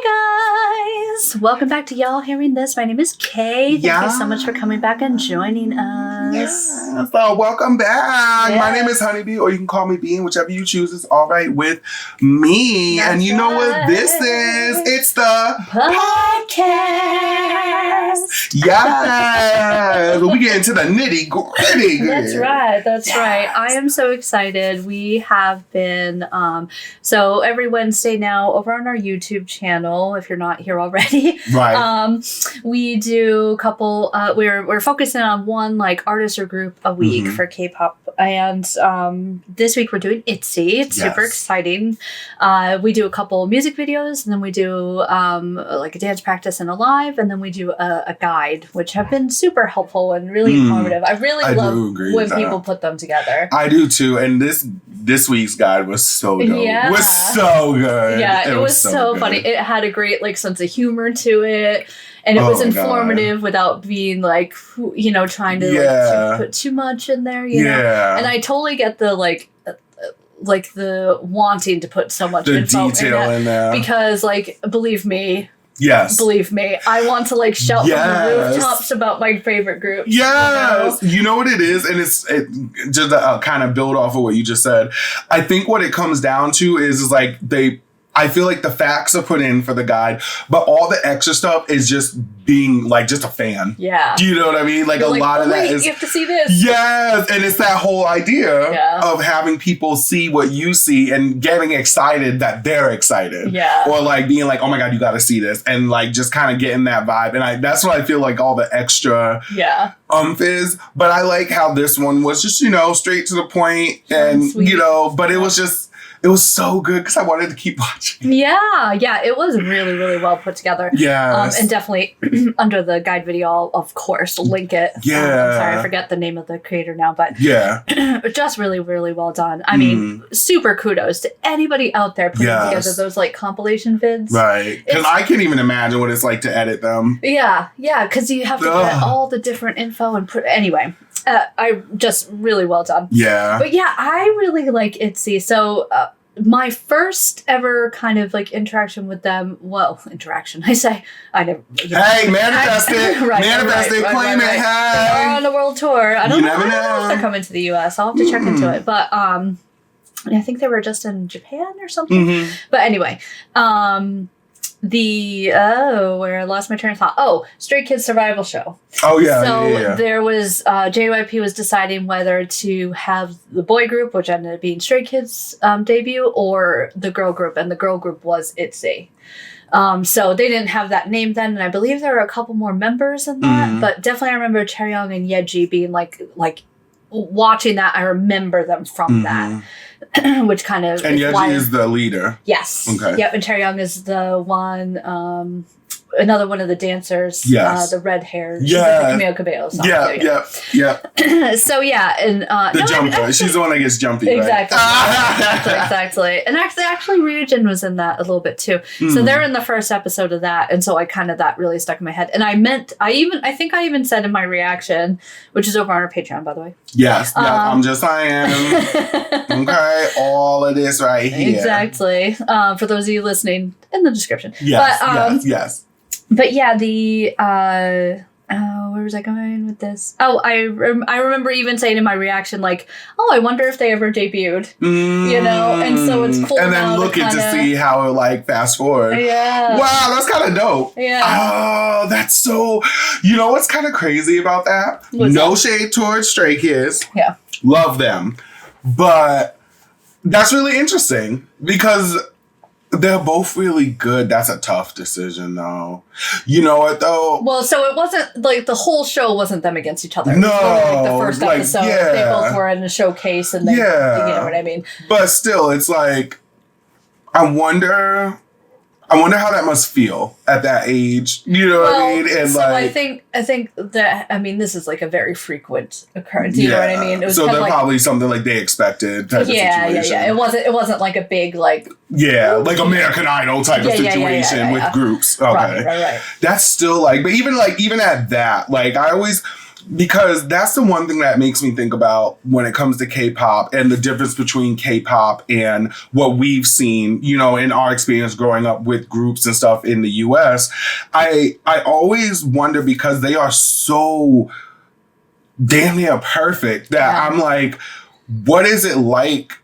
Hi guys! Welcome back to Y'all Hearing This. My name is Kay. Thank you so much for coming back and joining us. Yes. So welcome back. Yes. My name is Honeybee, or you can call me Bean, whichever you choose is all right with me. That's and you know what this is? It's the podcast. Yes. We get into the nitty gritty. That's right. That's right. I am so excited. We have been so every Wednesday now over on our YouTube channel, if you're not here already, right? We do a couple. We're focusing on one like artist or group a week for K-pop, and this week we're doing Itzy. It's super exciting. We do a couple music videos, and then we do like a dance practice and a live, and then we do a guide, which have been super helpful and really informative. I really love when people put them together. I do too, and this week's guide was so dope. Yeah. It was so good. Yeah, it was so funny. It had a great like sense of humor to it. And it was informative without being like, you know, trying to like put too much in there, you know? And I totally get the like the wanting to put so much info in there. Because like, believe me, I want to like shout from the rooftops about my favorite group. Yes. You know what it is? And it just kind of build off of what you just said. I think what it comes down to is like I feel like the facts are put in for the guide, but all the extra stuff is just being like just a fan. Yeah. Do you know what I mean? Like, a lot of that is you have to see this. Yes. And it's that whole idea of having people see what you see and getting excited that they're excited. Yeah. Or like being like, oh my God, you got to see this. And like just kind of getting that vibe. And that's what I feel like all the extra is. But I like how this one was just, you know, straight to the point and, you know, but it was just, it was so good because I wanted to keep watching. Yeah, it was really, really well put together. Yeah, and definitely under the guide video, I'll, of course, link it. Yeah, I'm sorry, I forget the name of the creator now, but just really, really well done. I mean, super kudos to anybody out there putting together those like compilation vids. Right, because I can't even imagine what it's like to edit them. Yeah, because you have to get all the different info and anyway. I just really well done. Yeah. But yeah, I really like Itzy. So my first ever kind of like interaction with them, I say, I never. Hey, manifest it. Manifest it, claim it. Hey. They're on a world tour. I don't know if they're coming to the US. I'll have to check into it. But I think they were just in Japan or something. But anyway, where I lost my train of thought. Oh, Stray Kids Survival Show. Oh, yeah. So there was, JYP was deciding whether to have the boy group, which ended up being Stray Kids' debut, or the girl group, and the girl group was Itzy. So they didn't have that name then, and I believe there were a couple more members in that, but definitely I remember Chaeryeong and Yeji being like watching that. I remember them from that. Which kind of... And Yeji is the leader. Yes. Okay. Yep, and Chaeryeong is the one... another one of the dancers. Yes. The red hair. She's like the Camila Cabello song. Yeah. So yeah, and... the jumper. She's the one that gets jumpy, exactly. Right? Exactly. And actually Ryujin was in that a little bit too. So they're in the first episode of that, and so that really stuck in my head. And I think I even said in my reaction, which is over on our Patreon, by the way. Yes. I'm just saying. Okay, all of this right here. Exactly. For those of you listening, in the description. Yes, but, yes. But yeah, where was I going with this? Oh, I remember even saying in my reaction, like, oh, I wonder if they ever debuted, you know? And so it's cool. And then looking to see how it like fast forward. Yeah. Wow, that's kind of dope. Yeah. Oh, that's so, you know what's kind of crazy about that? No shade towards Stray Kids. Yeah. Love them. But that's really interesting because they're both really good. That's a tough decision, though. You know what, though? Well, so it wasn't, like, the whole show wasn't them against each other. No. Like, the first episode, they both were in a showcase, and you know what I mean? But still, it's like, I wonder how that must feel at that age. You know what I mean? And so like, I think that, I mean, this is like a very frequent occurrence. You know what I mean? It was so they're probably something like they expected type of situation. Yeah. It wasn't like a big like... Yeah, like American Idol type of situation with groups. Okay. Right. That's still like, but even at that, like I always... because that's the one thing that makes me think about when it comes to K-pop and the difference between K-pop and what we've seen, you know, in our experience growing up with groups and stuff in the US. I always wonder, because they are so damn near perfect, that I'm like, what is it like?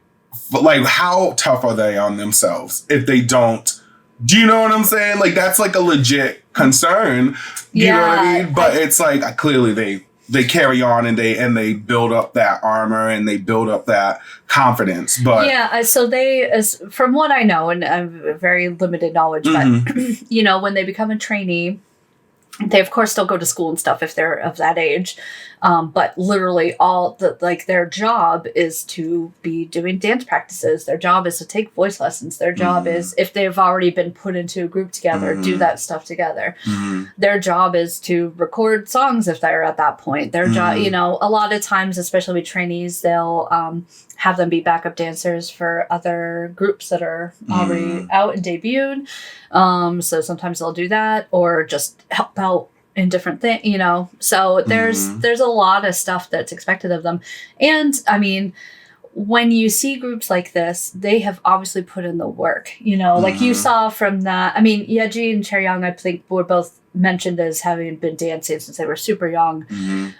Like, how tough are they on themselves if they don't? Do you know what I'm saying? Like, that's like a legit concern. You know what I mean? But it's like, clearly they carry on and they build up that armor and they build up that confidence. But so they, as from what I know, and I have very limited knowledge, but you know, when they become a trainee, they of course still go to school and stuff if they're of that age. But literally their job is to be doing dance practices. Their job is to take voice lessons. Their job is, if they've already been put into a group together, do that stuff together. Their job is to record songs if they're at that point. Their job, you know, a lot of times, especially with trainees, they'll have them be backup dancers for other groups that are already out and debuted. So sometimes they'll do that, or just help out in different things, you know. So there's a lot of stuff that's expected of them. And I mean, when you see groups like this, they have obviously put in the work, you know, like you saw from that. I mean, Yeji and Chaeryeong, I think, were both mentioned as having been dancing since they were super young.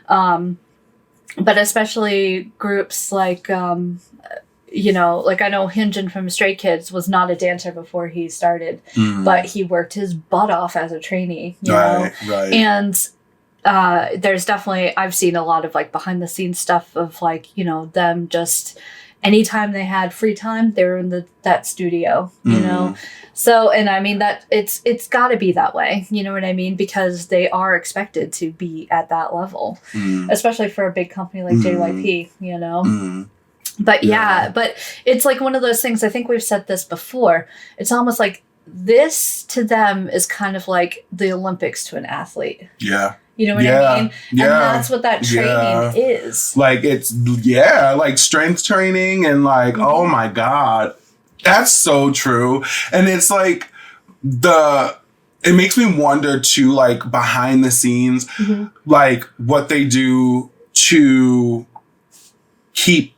But especially groups like, you know, like I know Hyunjin from Stray Kids was not a dancer before he started, but he worked his butt off as a trainee, you know? Right. And there's definitely, I've seen a lot of like behind the scenes stuff of like, you know, them just anytime they had free time, they were in that studio, you know? So, and I mean that it's gotta be that way, you know what I mean? Because they are expected to be at that level, especially for a big company like JYP, you know? But but it's like one of those things, I think we've said this before, it's almost like this to them is kind of like the Olympics to an athlete. Yeah. You know what I mean? Yeah. And that's what that training is. Like, it's, like strength training and like, oh my God, that's so true. And it's like it makes me wonder too, like behind the scenes, like what they do to keep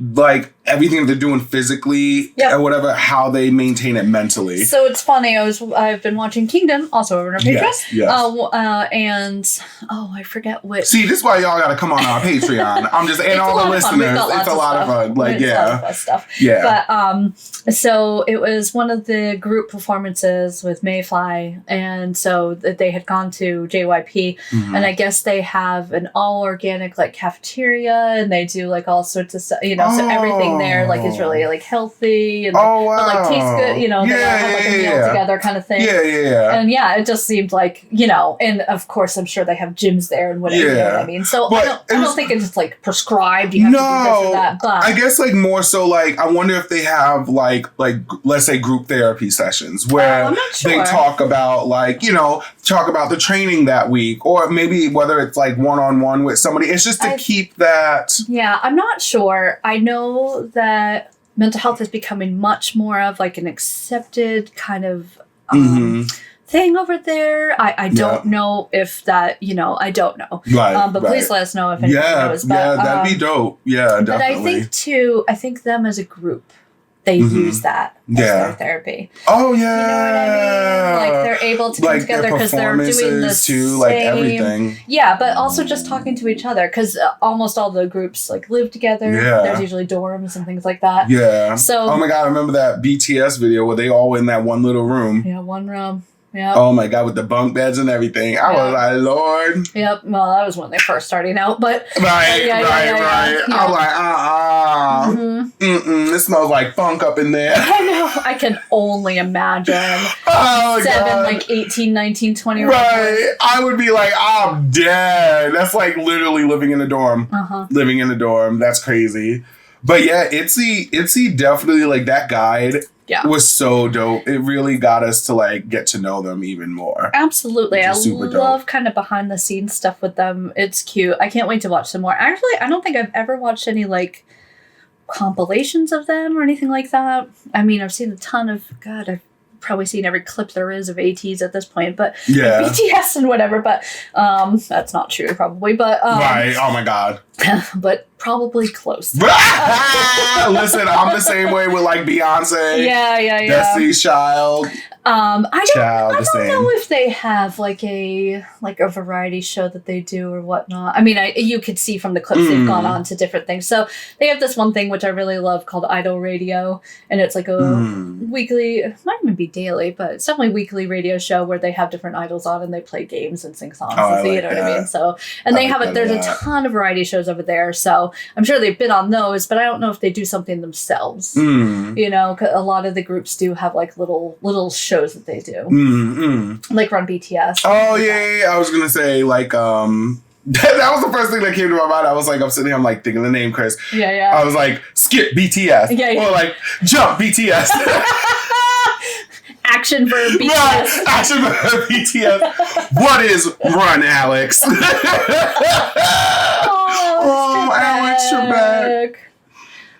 like everything that they're doing physically or whatever, how they maintain it mentally. So it's funny. I've been watching Kingdom, also over on our Patreon. And I forget what. See, this is why y'all got to come on our Patreon. I'm just and all the listeners. It's a lot of fun. Like a lot of fun stuff. Yeah. But so it was one of the group performances with Mayfly, and so they had gone to JYP, and I guess they have an all organic like cafeteria, and they do like all sorts of stuff. You know, so everything there like is really like healthy and but, like tastes good, you know, they all have like a meal together kind of thing. And it just seemed like, you know, and of course I'm sure they have gyms there and whatever, you know what I mean? So I don't think it's like prescribed you have to do this or that, but I guess like more so like I wonder if they have like let's say group therapy sessions where they talk about like, you know, talk about the training that week, or maybe whether it's like one-on-one with somebody. It's just to keep that. Yeah, I'm not sure. I know that mental health is becoming much more of like an accepted kind of thing over there. I don't know if that, you know, I don't know. But please let us know if anyone knows. But, that'd be dope. Yeah, definitely. But I think them as a group, they use that as their therapy. Oh yeah. You know what I mean? Like they're able to come together because they're doing this too, like everything. Yeah, but also just talking to each other because almost all the groups like live together. Yeah. There's usually dorms and things like that. Yeah. So oh my God, I remember that BTS video where they all in that one little room. Yeah, one room. Yeah. Oh my God, with the bunk beds and everything. I was like, Lord. Yep. Well, that was when they first starting out, but right. I'm like, it smells like funk up in there. I know. I can only imagine. 18, 19, 20. Right. I would be like, I'm dead. That's like literally living in a dorm. Living in a dorm. That's crazy. But yeah, Itzy definitely like that guide. Was so dope. It really got us to like get to know them even more. Absolutely. I love kind of behind the scenes stuff with them. It's cute. I can't wait to watch some more. Actually, I don't think I've ever watched any like compilations of them or anything like that. I mean, I've seen a ton of, God, I've probably seen every clip there is of ATs at this point, but BTS and whatever. But that's not true, probably. But right. Oh my God. But probably close. Listen, I'm the same way with like Beyonce. Yeah. Destiny's Child. I don't know if they have like a variety show that they do or whatnot. I mean, you could see from the clips they've gone on to different things. So they have this one thing which I really love called Idol Radio, and it's like a weekly, it might even be daily, but it's definitely a weekly radio show where they have different idols on and they play games and sing songs. You know what I mean? So, and they have there's a ton of variety shows over there. So I'm sure they've been on those, but I don't know if they do something themselves. You know, 'cause a lot of the groups do have like little shows that they do, like run BTS. Oh yeah. I was gonna say like that was the first thing that came to my mind. I was like, I'm sitting here, I'm like thinking the name Chris. Yeah. I was like, skip BTS. Yeah. Or like jump BTS. Action verb BTS. Right. Action verb BTS. What is run, Alex? Oh, Alex, you're back.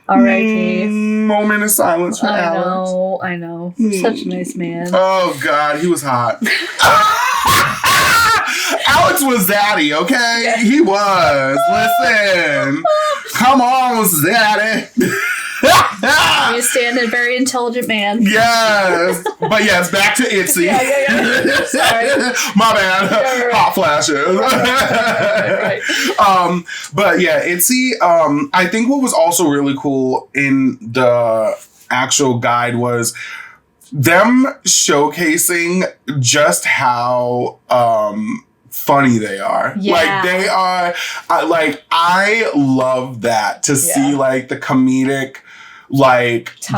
R.I.P. Moment of silence for Alex. I know. Such a nice man. Oh, God. He was hot. Alex was zaddy, okay? Yeah. He was. Listen. Come on, Zaddy. You stand a very intelligent man. Yes. But yes, back to Itzy. Yeah. Sorry. My bad. Right. Hot flashes. Right. But yeah, Itzy, I think what was also really cool in the actual guide was them showcasing just how funny they are. Yeah. Like they are I love that to see like the comedic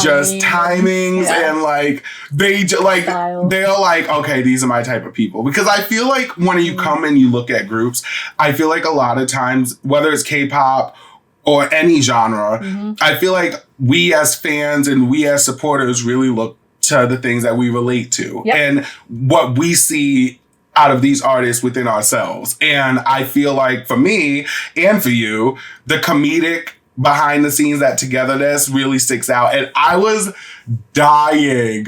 just timings and like they they're like, okay, these are my type of people. Because I feel like when you come and you look at groups, I feel like a lot of times, whether it's K-pop or any genre, I feel like we as fans and we as supporters really look to the things that we relate to and what we see out of these artists within ourselves. And I feel like for me and for you, the comedic behind the scenes, that togetherness really sticks out. And I was dying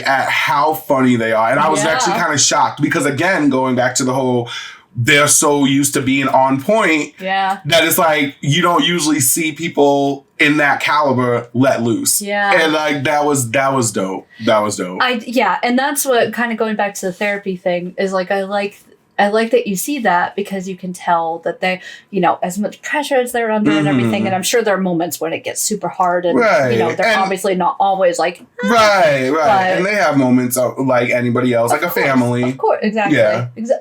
at how funny they are. And I was actually kind of shocked because, again, going back to the whole, they're so used to being on point that it's like you don't usually see people in that caliber let loose. And like that was dope. That was dope. And that's what kind of going back to the therapy thing is like I like that you see that because you can tell that they, you know, as much pressure as they're under and everything. And I'm sure there are moments when it gets super hard and, you know, they're obviously not always like, Right. And they have moments like anybody else, like a family. Of course. Exactly.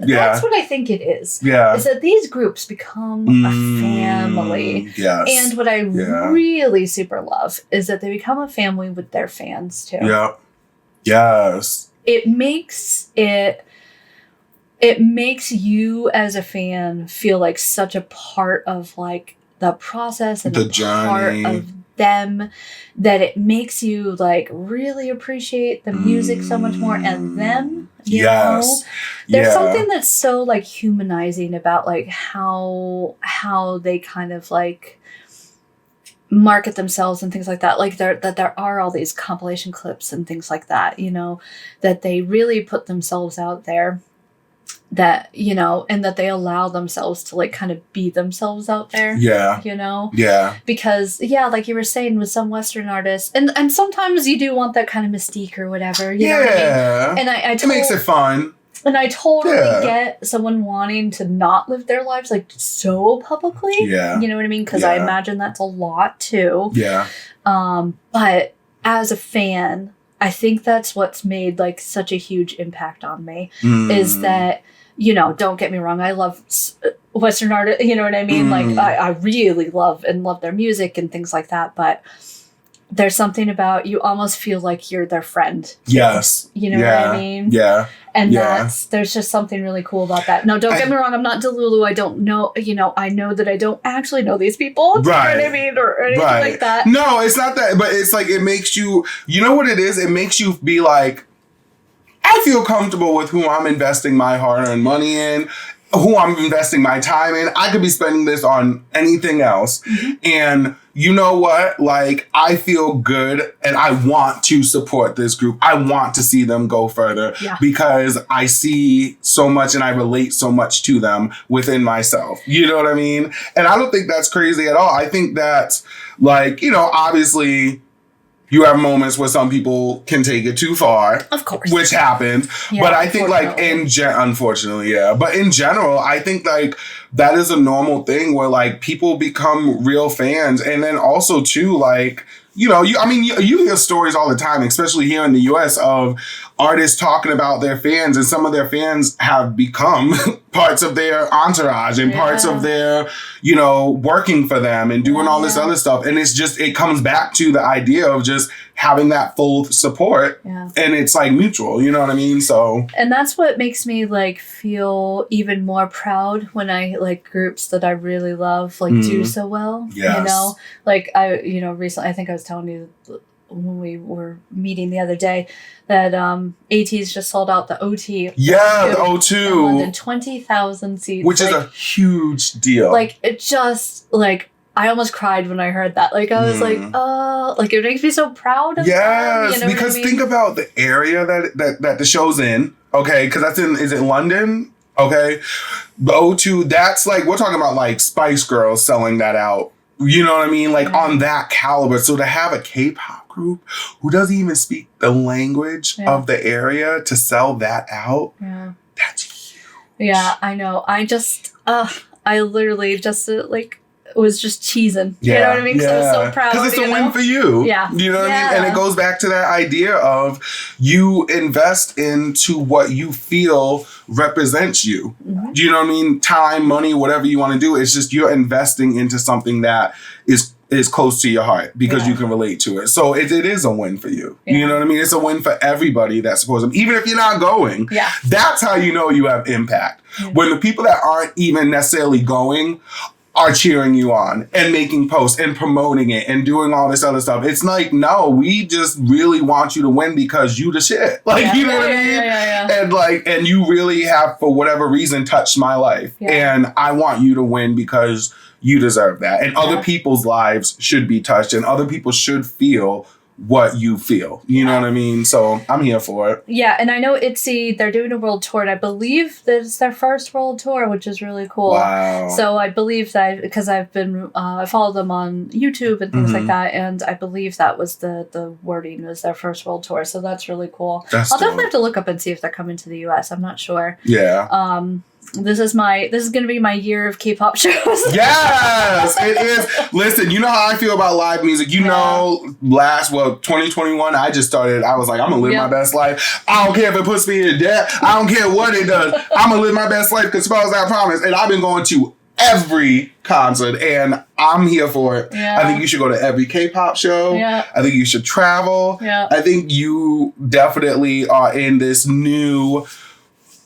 That's what I think it is. Is that these groups become a family. And what I really super love is that they become a family with their fans too. It makes you as a fan feel like such a part of like the process and the journey. Part of them, that it makes you like really appreciate the music so much more and them. You know? There's something that's so like humanizing about like how they kind of like market themselves and things like that. Like that there are all these compilation clips and things like that, you know, that they really put themselves out there. That, you know, and that they allow themselves to like kind of be themselves out there. You know? Because, like you were saying with some Western artists, and sometimes you do want that kind of mystique or whatever. You know what I mean? And it makes it fun. And I totally get someone wanting to not live their lives like so publicly. You know what I mean? Because I imagine that's a lot too. But as a fan, I think that's what's made like such a huge impact on me is that, you know, don't get me wrong, I love Western art, you know what I mean? Like I really love their music and things like that, but there's something about you almost feel like you're their friend. You know what I mean? And there's just something really cool about that. No, don't get me wrong, I'm not Delulu. I don't know, you know, I know that I don't actually know these people. You know what I mean? Or anything like that. No, it's not that, but it's like, it makes you, you know what it is? It makes you be like, I feel comfortable with who I'm investing my hard-earned money in. who I'm investing my time in. I could be spending this on anything else. Mm-hmm. And you know what? Like, I feel good and I want to support this group. I want to see them go further because I see so much and I relate so much to them within myself. You know what I mean? And I don't think that's crazy at all. I think that's like, you know, obviously you have moments where some people can take it too far. Of course. Which happens. Yeah, but I think like unfortunately, yeah. But in general, I think like that is a normal thing where like people become real fans. And then also too, like, you know, you hear stories all the time, especially here in the US, of artists talking about their fans, and some of their fans have become parts of their entourage and parts of their, you know, working for them and doing all this other stuff. And it's just, it comes back to the idea of just having that full support and it's like mutual, you know what I mean? So. And that's what makes me like feel even more proud when I like groups that I really love, like do so well, you know, like recently, I think I was telling you when we were meeting the other day that AT's just sold out the OT. Yeah, the O2. In London, 20,000 seats. Which is a huge deal. Like, it just, like, I almost cried when I heard that. Like, I was like, oh, like, it makes me so proud of them. You know because think about the area that the show's in, okay? Because that's is it London? Okay. The O2, that's like, we're talking about like Spice Girls selling that out. You know what I mean? Like on that caliber. So to have a K-pop group who doesn't even speak the language of the area to sell that out, that's huge. Yeah, I know. I literally just like was just cheesing. You know what I mean? Because I was so proud. Because it's a win for you. Yeah. You know what I mean? And it goes back to that idea of you invest into what you feel represents you. Mm-hmm. Do you know what I mean? Time, money, whatever you want to do. It's just you're investing into something that is close to your heart because you can relate to it. So it is a win for you. Yeah. You know what I mean? It's a win for everybody that supports them. Even if you're not going, that's how you know you have impact. Yeah. When the people that aren't even necessarily going are cheering you on and making posts and promoting it and doing all this other stuff. It's like, no, we just really want you to win because you the shit. Like, you know what I mean? And like, and you really have, for whatever reason, touched my life. Yeah. And I want you to win because you deserve that. And other people's lives should be touched and other people should feel what you feel. You know what I mean? So I'm here for it. Yeah, and I know Itzy, they're doing a world tour, and I believe that it's their first world tour, which is really cool. Wow. So I believe that, because I've been, I follow them on YouTube and things like that, and I believe that was the wording, was their first world tour, so that's really cool. I'll definitely have to look up and see if they're coming to the US. I'm not sure. Yeah. This is going to be my year of K-pop shows. Yes, it is. Listen, you know how I feel about live music. You know, 2021, I just started. I was like, I'm going to live my best life. I don't care if it puts me in debt. I don't care what it does. I'm going to live my best life because suppose I promise. And I've been going to every concert and I'm here for it. Yeah. I think you should go to every K-pop show. Yeah. I think you should travel. Yeah. I think you definitely are in this new...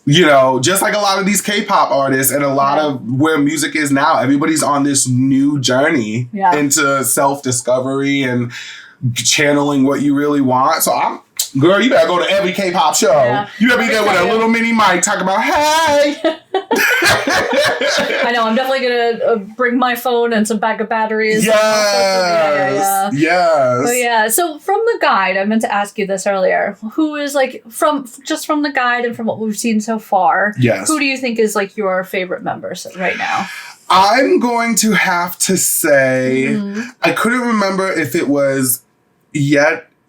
You know, just like a lot of these K-pop artists and a lot of where music is now, everybody's on this new journey into self-discovery and channeling what you really want. So girl, you better go to every K-pop show. Yeah. You better be there with a little mini mic talking about, hey. I know, I'm definitely going to bring my phone and some backup batteries. Yes. Yes. So yeah, so from the guide, I meant to ask you this earlier. Who is like, from the guide and from what we've seen so far, who do you think is like your favorite members right now? I'm going to have to say, I couldn't remember if it was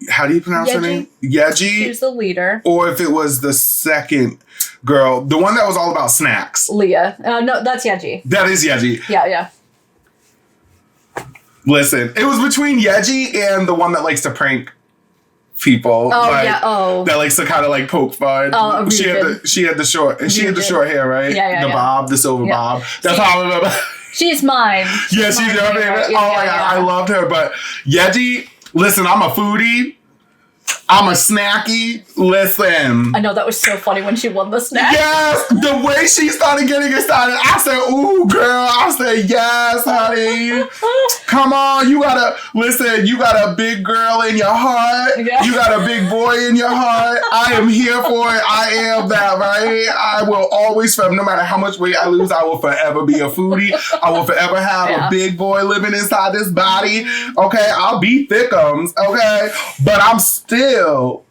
how do you pronounce her name? Yeji. She's the leader. Or if it was the second girl, the one that was all about snacks. Leah. No, that's Yeji. That is Yeji. Yeah. Listen, it was between Yeji and the one that likes to prank people. Oh, that likes to kind of like poke fun. Oh, she had the short hair, right? Yeah. Bob, the silver bob. That's how I remember. She's mine. She's your favorite. Oh my God, I loved her. But Yeji, listen, I'm a foodie. I'm a snacky. Listen. I know, that was so funny when she won the snack. Yes, the way she started getting excited, I said, ooh, girl. I said, yes, honey. Come on, you got a big girl in your heart. Yeah. You got a big boy in your heart. I am here for it. I am that, right? I will always, no matter how much weight I lose, I will forever be a foodie. I will forever have a big boy living inside this body. Okay, I'll be thickums, okay? But I'm still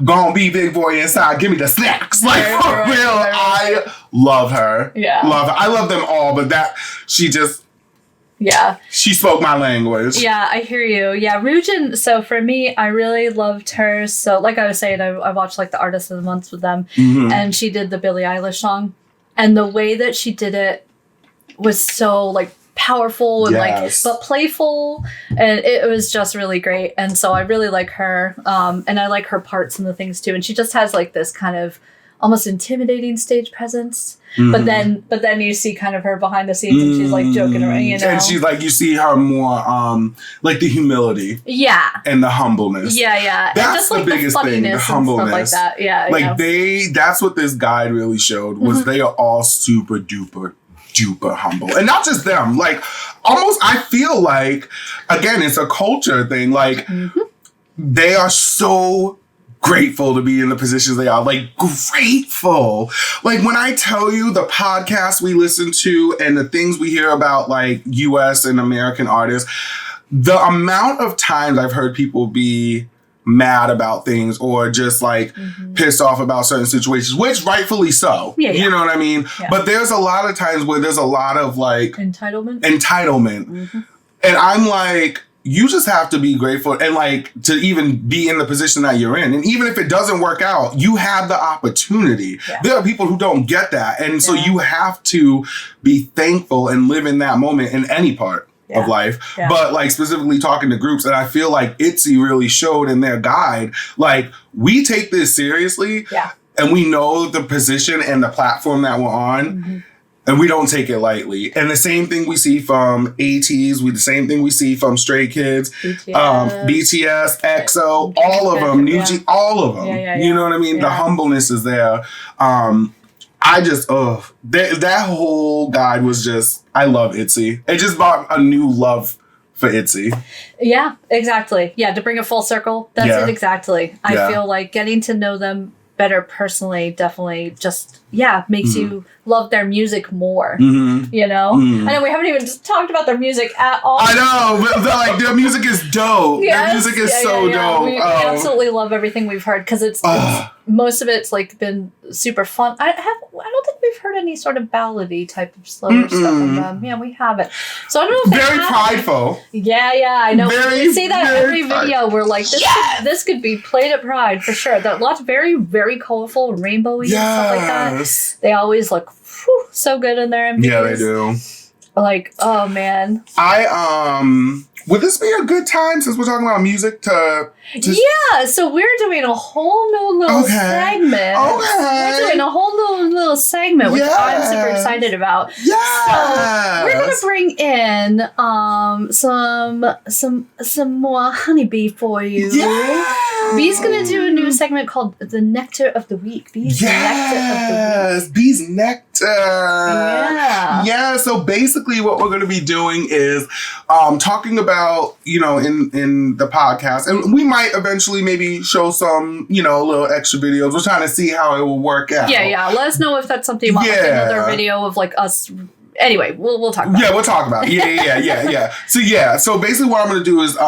gonna be big boy inside. Give me the snacks. Like, for real. I love her. Yeah. Love her. I love them all, but she spoke my language. Yeah, I hear you. Yeah, Ryujin, so for me, I really loved her. So like I was saying, I watched like the Artist of the Month with them, and she did the Billie Eilish song. And the way that she did it was so like powerful and but playful, and it was just really great. And so I really like her, and I like her parts and the things too. And she just has like this kind of almost intimidating stage presence, but then you see kind of her behind the scenes, and she's like joking around, you know. And she's like, you see her more like the humility, and the humbleness. That's and just, like, the biggest thing, the humbleness, stuff like that. Like that's what this guide really showed, was they are all super duper humble. And not just them, like almost I feel like, again, it's a culture thing, like they are so grateful to be in the positions they are, like grateful. Like when I tell you the podcasts we listen to and the things we hear about like US and American artists, the amount of times I've heard people be mad about things or just like pissed off about certain situations, which rightfully so. You know what I mean? But there's a lot of times where there's a lot of like entitlement. And I'm like, you just have to be grateful and like to even be in the position that you're in. And even if it doesn't work out, you have the opportunity. There are people who don't get that. And so you have to be thankful and live in that moment in any part of life, but like specifically talking to groups. And I feel like Itzy really showed in their guide, like we take this seriously and we know the position and the platform that we're on, and we don't take it lightly. And the same thing we see from ATs, the same thing we see from Stray Kids, BTS, EXO, all of them, New Jeans, all of them. You know what I mean? The humbleness is there. I just, that whole guide was just, I love Itzy. It just brought a new love for Itzy. Yeah, exactly. Yeah, to bring it full circle, that's it exactly. I feel like getting to know them better personally definitely just, makes you love their music more, you know? I know we haven't even just talked about their music at all. I know, but like their music is dope. Their music is so dope. We absolutely love everything we've heard, because it's most of it's like been super fun. I don't think we've heard any sort of ballady type of slower stuff from them. Yeah, we haven't. So I don't know if very prideful. I know. We see that every video. We're like, this could be played at Pride for sure. That lots very, very colorful, rainbowy and stuff like that. They always look so good in their MVs. Yeah, they do. Like, oh man. Would this be a good time, since we're talking about music, to so we're doing a whole new little segment. We're doing a whole new little segment, which I'm super excited about. So we're gonna bring in some more honeybee for you. Bee's gonna do a new segment called the Nectar of the Week. Bee's Nectar of the Week. Bee's Nectar. So basically what we're gonna be doing is talking about, you know, in the podcast, and we might eventually maybe show some, you know, little extra videos. We're trying to see how it will work out. Let us know if that's something you want, like another video of like us. Anyway, we'll talk about it. We'll talk about it. So basically what I'm going to do is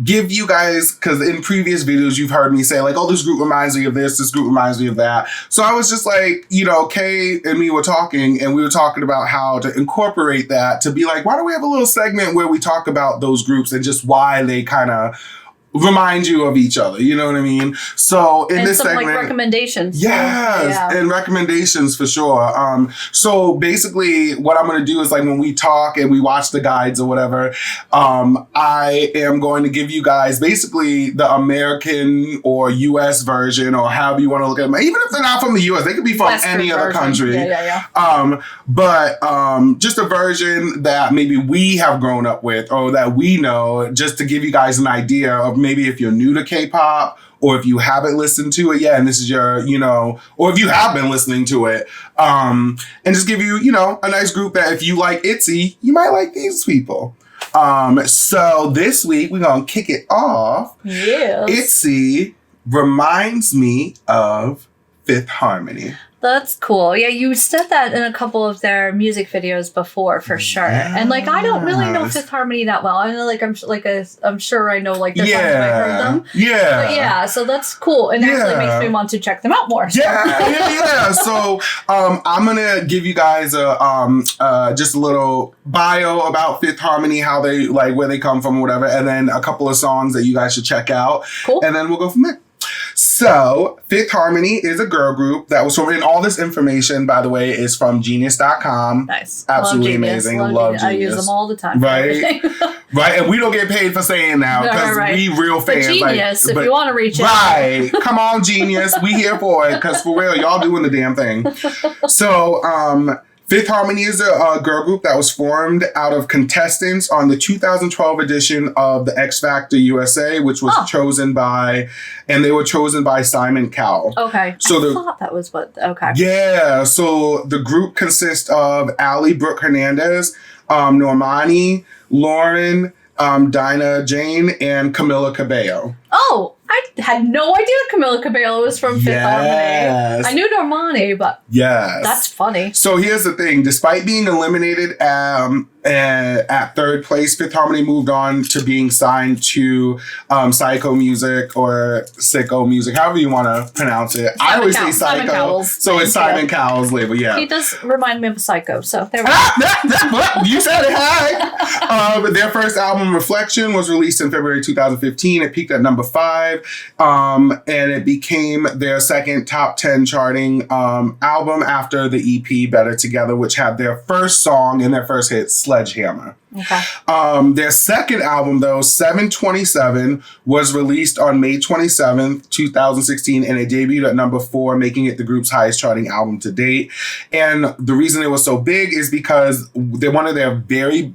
give you guys, because in previous videos you've heard me say like, oh, this group reminds me of this group reminds me of that. So I was just like, you know, Kay and me were talking, and we were talking about how to incorporate that to be like, why don't we have a little segment where we talk about those groups and just why they kind of remind you of each other, you know what I mean? So in this segment, like recommendations. And recommendations for sure. So basically what I'm going to do is like when we talk and we watch the guides or whatever, I am going to give you guys basically the American or US version, or however you want to look at them. Even if they're not from the US, they could be from any other country. But just a version that maybe we have grown up with or that we know, just to give you guys an idea of maybe if you're new to K-pop, or if you haven't listened to it yet and this is your, or if you have been listening to it, and just give you, a nice group that if you like Itzy, you might like these people. So this week we're going to kick it off. Yes. Itzy reminds me of Fifth Harmony. That's cool. Yeah, you said that in a couple of their music videos before, for sure. Yes. And I don't really know Fifth Harmony that well. I know, I'm sure I know their songs when I heard them. Yeah. But yeah, so that's cool, and actually makes me want to check them out more. So. Yeah. So I'm gonna give you guys just a little bio about Fifth Harmony, how they where they come from, or whatever, and then a couple of songs that you guys should check out. Cool. And then we'll go from there. So, Fifth Harmony is a girl group that was from, and all this information, by the way, is from Genius.com. Nice. Absolutely amazing. Love Genius. I use them all the time. Right. Right. And we don't get paid for saying that because we real fans. But Genius, if you want to reach out. Right. Come on, Genius. We here for it because for real, y'all doing the damn thing. So, Fifth Harmony is a girl group that was formed out of contestants on the 2012 edition of the X Factor USA, which was chosen by Simon Cowell. Okay. So I thought that was okay. Yeah. So the group consists of Allie Brooke Hernandez, Normani, Lauren, Dinah Jane, and Camila Cabello. Oh, I had no idea Camila Cabello was from Fifth Harmony. I knew Normani, but that's funny. So here's the thing. Despite being eliminated at third place, Fifth Harmony moved on to being signed to Psycho Music or Sicko Music, however you want to pronounce it. I always say Psycho. So it's Simon Cowell's label, yeah. He does remind me of a Psycho, so there we go. You said it, hi! Their first album, Reflection, was released in February 2015. It peaked at number 5. And it became their second top 10 charting album after the EP Better Together, which had their first song and their first hit, Sledgehammer. Okay. Their second album, though, 727, was released on May 27th, 2016, and it debuted at number 4, making it the group's highest charting album to date. And the reason it was so big is because they're one of their very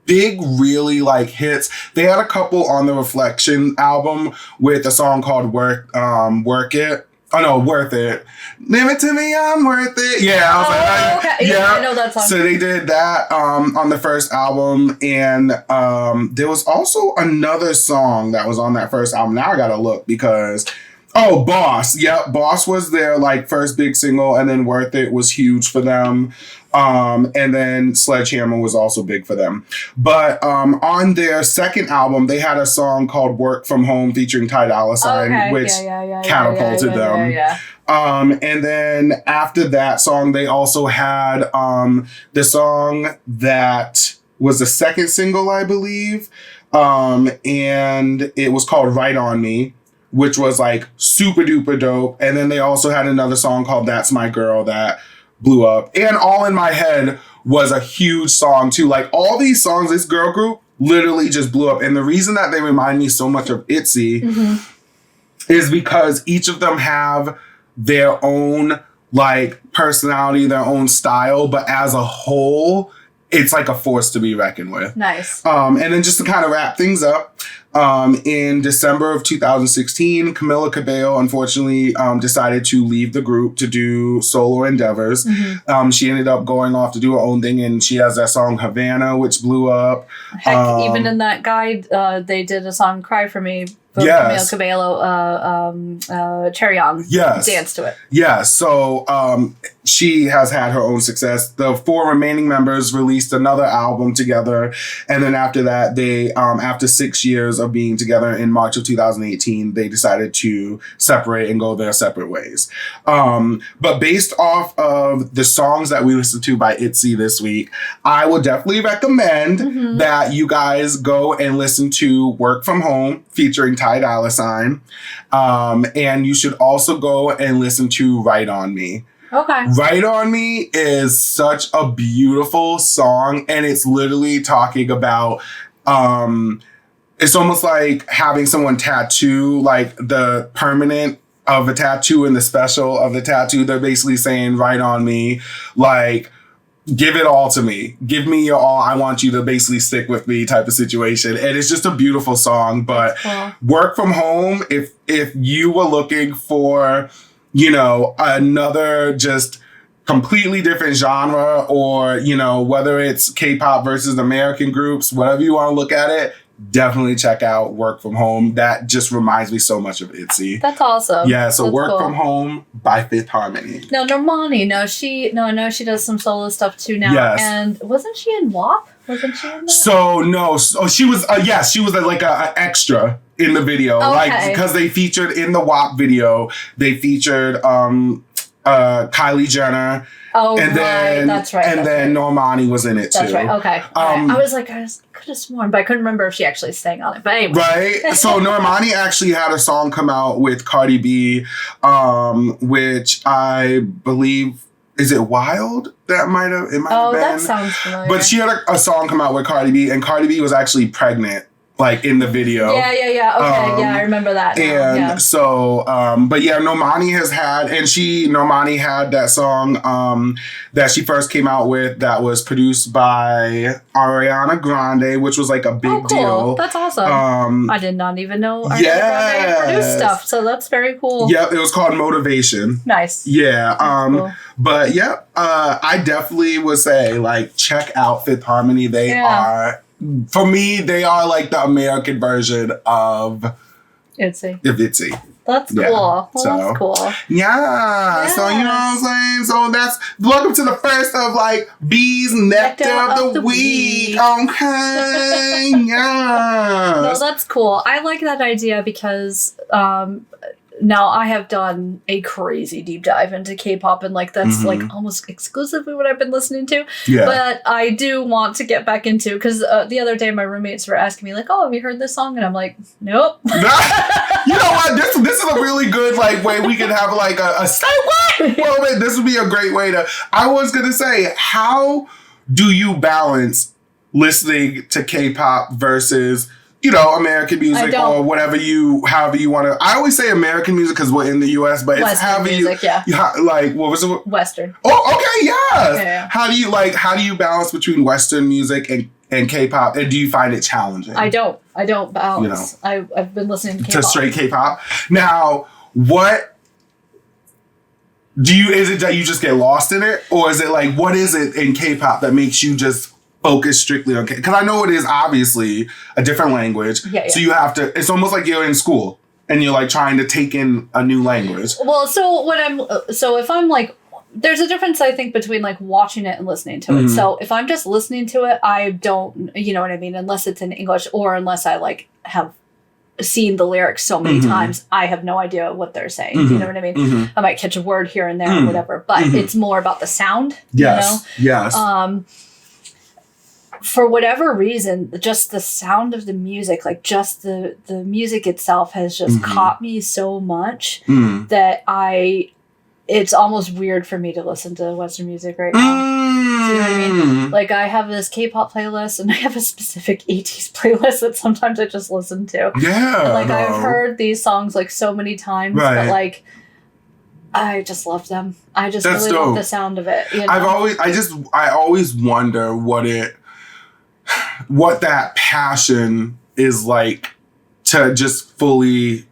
big, really hits. They had a couple on the Reflection album with a song called Work It. Oh no, Worth It. Name it to me, I'm worth it. Yeah, I was okay. Yeah, I know that song. So they did that on the first album, and there was also another song that was on that first album. Now I gotta look because Boss. Yep, Boss was their first big single, and then Worth It was huge for them. And then Sledgehammer was also big for them. But on their second album, they had a song called Work From Home featuring Ty Dolla $ign, which catapulted them. And then after that song, they also had the song that was the second single, I believe. And it was called Right On Me, which was super duper dope. And then they also had another song called That's My Girl that blew up. And All in My Head was a huge song too. All these songs, this girl group literally just blew up. And the reason that they remind me so much of Itzy is because each of them have their own personality, their own style, but as a whole, it's a force to be reckoned with. Nice. And then just to kind of wrap things up, in December of 2016, Camila Cabello unfortunately decided to leave the group to do solo endeavors. She ended up going off to do her own thing, and she has that song Havana, which blew up. Heck, even in that guide, they did a song Cry For Me. Camila Cabello, Cherry On dance to it. Yeah, so she has had her own success. The 4 remaining members released another album together, and then after that, they after 6 years of being together in March of 2018, they decided to separate and go their separate ways. But based off of the songs that we listened to by Itzy this week, I would definitely recommend that you guys go and listen to Work From Home featuring Ty Dolla $ign. And you should also go and listen to Right On Me. Okay. Right On Me is such a beautiful song, and it's literally talking about it's almost like having someone tattoo the permanent of a tattoo and the special of the tattoo. They're basically saying right on me, give it all to me. Give me your all. I want you to basically stick with me type of situation. And it's just a beautiful song. But Work From Home, if you were looking for, you know, another just completely different genre, or, you know, whether it's K-pop versus American groups, whatever you want to look at it, definitely check out Work From Home. That just reminds me so much of Itzy. That's awesome. Yeah, so Work From Home by Fifth Harmony. No, Normani. I know she does some solo stuff too now. Yes. And wasn't she in WAP? Wasn't she in that? So, no. So she was, yes, she was like an extra in the video. Okay. Like, because they featured in the WAP video, they featured Kylie Jenner. Oh, and then, that's right. And then Normani was in it too. That's right. Okay. I was like, I could have sworn, but I couldn't remember if she actually sang on it. But anyway. Right. So Normani actually had a song come out with Cardi B, which I believe, is it Wild? It might have been. Oh, that sounds familiar. But she had a song come out with Cardi B, and Cardi B was actually pregnant. Like in the video. Yeah. Okay. I remember that now. And so, but yeah, Normani had that song that she first came out with that was produced by Ariana Grande, which was like a big deal. That's awesome. I did not even know Ariana Grande produced stuff, so that's very cool. Yeah, it was called Motivation. Nice. Yeah. Cool. But yeah, I definitely would say like check out Fifth Harmony. They are. For me, they are like the American version of Itzy. Itzy. That's cool. Well, that's cool. Yeah. So, you know what I'm saying? So that's, welcome to the first of like B's Nectar of the week. Okay. Yeah. No, that's cool. I like that idea because, now I have done a crazy deep dive into K-pop, and like that's like almost exclusively what I've been listening to. Yeah. But I do want to get back into, because the other day my roommates were asking me like, "Oh, have you heard this song?" And I'm like, "Nope." You know what? This is a really good like way we could have like a say what moment. This would be a great way to. I was gonna say, how do you balance listening to K-pop versus, you know, American music or however you want to. I always say American music because we're in the U.S., but it's Western however music, like, what was it? Western. Oh, okay, yes. Yeah. How do you balance between Western music and K-pop, and do you find it challenging? I don't balance. You know, I've been listening to K-pop. To straight K-pop. Now, what is it that you just get lost in it, or is it like, what is it in K-pop that makes you just focus strictly on K-pop? Because I know it is obviously a different language. Yeah. So you have to, it's almost like you're in school and you're like trying to take in a new language. Well, so if I'm like, there's a difference, I think, between like watching it and listening to it. So if I'm just listening to it, I don't, you know what I mean? Unless it's in English, or unless I like have seen the lyrics so many times, I have no idea what they're saying. Do you know what I mean? I might catch a word here and there or whatever, but it's more about the sound. Yes. You know? Yes. For whatever reason, just the sound of the music, like just the music itself has just caught me so much that it's almost weird for me to listen to Western music right now. Do you know what I mean? Like, I have this K-pop playlist, and I have a specific 80s playlist that sometimes I just listen to. Yeah. And, like, I've heard these songs, like, so many times, but, like, I just love them. I just really love the sound of it. You know? I always wonder what that passion is like to just fully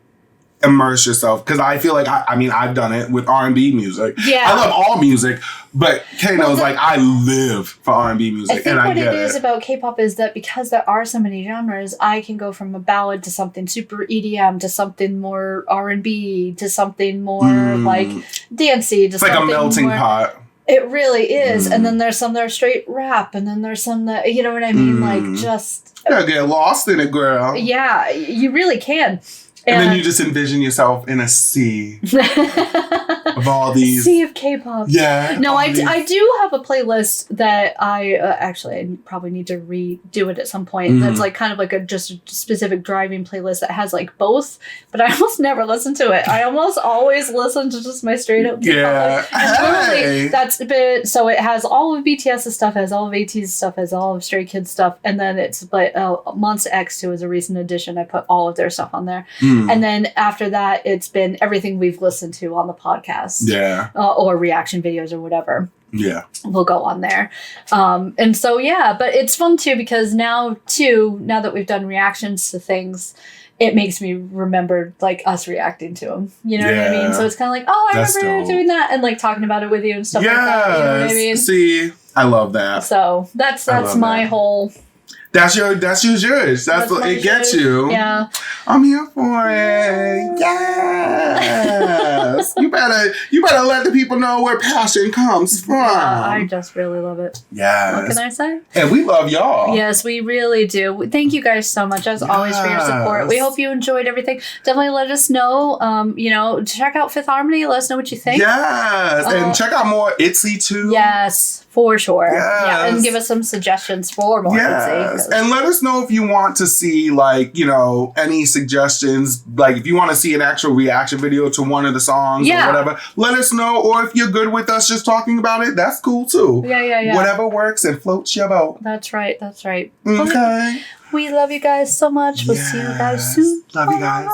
immerse yourself, because I feel like I've done it with R&B music. Yeah, I love all music, but Kay knows like I live for R&B music. I think what it is about K-pop is that because there are so many genres, I can go from a ballad to something super EDM to something more R&B to something more like dancey. It's like a melting pot. It really is. And then there's some that are straight rap, and then there's some that, you know what I mean? Like, just... You gotta get lost in it, girl. Yeah, you really can. And then you just envision yourself in a sea of all these... sea of K-pop. Yeah. No, I do have a playlist that I probably need to redo it at some point. That's like kind of like just a specific driving playlist that has like both, but I almost never listen to it. I almost always listen to just my straight up K-pop. Yeah. Literally, that's a bit... So it has all of BTS's stuff, has all of ATEEZ's stuff, has all of Stray Kids stuff, and then it's Monsta X, who is a recent addition. I put all of their stuff on there. And then after that, it's been everything we've listened to on the podcast. Yeah. Or reaction videos or whatever. will go on there. And so, yeah, but it's fun too, because now that we've done reactions to things, it makes me remember like us reacting to them. You know what I mean? So it's kind of like, oh, I remember doing that and like talking about it with you and stuff like that. You know what I mean? See, I love that. So that's my whole... That's yours. That's what it gets you. Yeah. I'm here for it. Yes. you better let the people know where passion comes from. Yeah, I just really love it. Yes. What can I say? And we love y'all. Yes, we really do. Thank you guys so much, as always, for your support. We hope you enjoyed everything. Definitely let us know. Check out Fifth Harmony. Let us know what you think. Yes. And check out more Itzy too. Yes. For sure. Yes. Yeah, and give us some suggestions for more Itzy. And let us know if you want to see, like, any suggestions. Like, if you want to see an actual reaction video to one of the songs or whatever, let us know. Or if you're good with us just talking about it, that's cool too. Yeah. Whatever works and floats your boat. That's right. Okay. We love you guys so much. We'll see you guys soon. Love you guys.